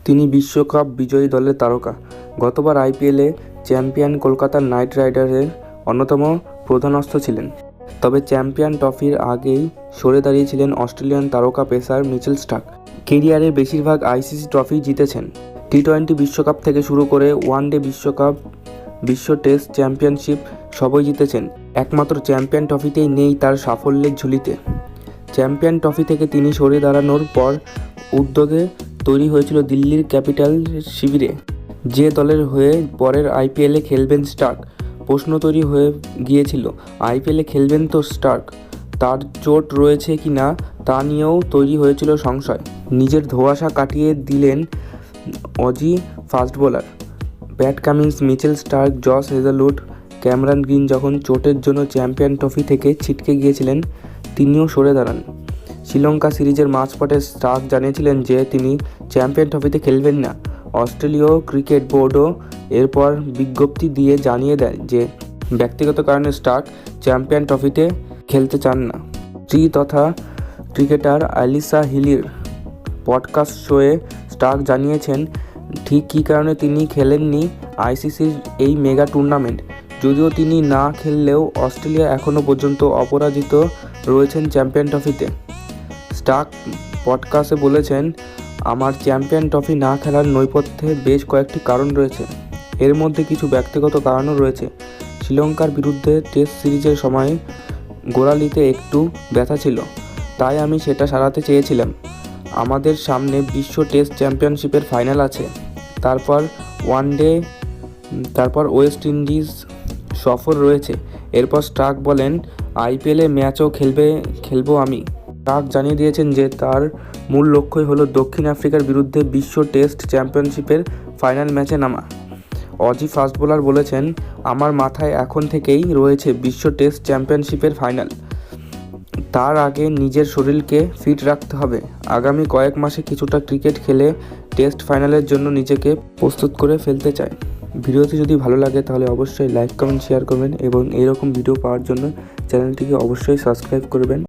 তিনি বিশ্বকাপ বিজয়ী দলের তারকা। গতবার আইপিএলে চ্যাম্পিয়ন কলকাতা নাইট রাইডার্সের অন্যতম প্রধান অস্ত্র ছিলেন। তবে চ্যাম্পিয়ন ট্রফির আগেই সরে দাঁড়িয়েছিলেন অস্ট্রেলিয়ান তারকা পেসার মিচেল স্টার্ক। কেরিয়ারের বেশিরভাগ আইসিসি ট্রফি জিতেছেন। টি-20 বিশ্বকাপ থেকে শুরু করে ওয়ানডে বিশ্বকাপ, বিশ্ব টেস্ট চ্যাম্পিয়নশিপ সবই জিতেছেন। একমাত্র চ্যাম্পিয়ন ট্রফিতেই নেই তার সাফল্যের ঝুলিতে। চ্যাম্পিয়ন ট্রফি থেকে তিনি সরে দাঁড়ানোর পর উদ্যোগে তৈরি হয়েছিল দিল্লির ক্যাপিটাল শিবিরে যে দলের হয়ে পরের আইপিএলে খেলবেন স্টার্ক। প্রশ্ন তৈরি হয়ে গিয়েছিল, আইপিএলে খেলবেন তো স্টার্ক, তার চোট রয়েছে কি না তা নিয়েও তৈরি হয়েছিল সংশয়। নিজের ধোঁয়াশা কাটিয়ে দিলেন Aussie fast bowler Pat Cummins, Mitchell Starc, Josh Hazlewood, Cameron Green যখন চোটের জন্য চ্যাম্পিয়ন ট্রফি থেকে ছিটকে গিয়েছিলেন, তিনিও সরে দাঁড়ান। শ্রীলঙ্কা সিরিজের মাঝপথে স্টার্ক জানিয়েছিলেন যে তিনি চ্যাম্পিয়ন ট্রফিতে খেলবেন না। অস্ট্রেলীয় ক্রিকেট বোর্ডও এরপর বিজ্ঞপ্তি দিয়ে জানিয়ে দেয় যে ব্যক্তিগত কারণে স্টার্ক চ্যাম্পিয়ন ট্রফিতে খেলতে চান না। স্ত্রী তথা ক্রিকেটার অ্যালিসা হিলির পডকাস্ট শোয়ে স্টার্ক জানিয়েছেন ঠিক কী কারণে তিনি খেলেননি আইসিসির এই মেগা টুর্নামেন্ট। যদিও তিনি না খেললেও অস্ট্রেলিয়া এখনও পর্যন্ত অপরাজিত রয়েছেন চ্যাম্পিয়ন ট্রফিতে। স্টার্ক পডকাস্টে বলেছেন, আমার চ্যাম্পিয়ন ট্রফি না খেলার নেপথ্যে বেশ কয়েকটি কারণ রয়েছে। এর মধ্যে কিছু ব্যক্তিগত কারণও রয়েছে। শ্রীলঙ্কার বিরুদ্ধে টেস্ট সিরিজের সময় গোড়ালিতে একটু ব্যথা ছিল, তাই আমি সেটা সারাতে চেয়েছিলাম। আমাদের সামনে বিশ্ব টেস্ট চ্যাম্পিয়নশিপের ফাইনাল আছে, তারপর ওয়ানডে, তারপর ওয়েস্ট ইন্ডিজ সফর রয়েছে। এরপর স্টার্ক বলেন, আইপিএলে ম্যাচও খেলবো আমি। স্টার্ক জানিয়ে দিয়েছেন যে তার মূল লক্ষ্যই হলো দক্ষিণ আফ্রিকার বিরুদ্ধে বিশ্ব টেস্ট চ্যাম্পিয়নশিপের ফাইনাল ম্যাচে নামা। অজি ফাস্ট বোলার বলেছেন, আমার মাথায় এখন থেকেই রয়েছে বিশ্ব টেস্ট চ্যাম্পিয়নশিপের ফাইনাল। তার আগে নিজের শরীরকে ফিট রাখতে হবে। আগামী কয়েক মাসে কিছুটা ক্রিকেট খেলে টেস্ট ফাইনালের জন্য নিজেকে প্রস্তুত করে ফেলতে চাই। ভিডিওটি যদি ভালো লাগে তাহলে অবশ্যই লাইক, কমেন্ট, শেয়ার করবেন এবং এইরকম ভিডিও পাওয়ার জন্য চ্যানেলটিকে অবশ্যই সাবস্ক্রাইব করবেন।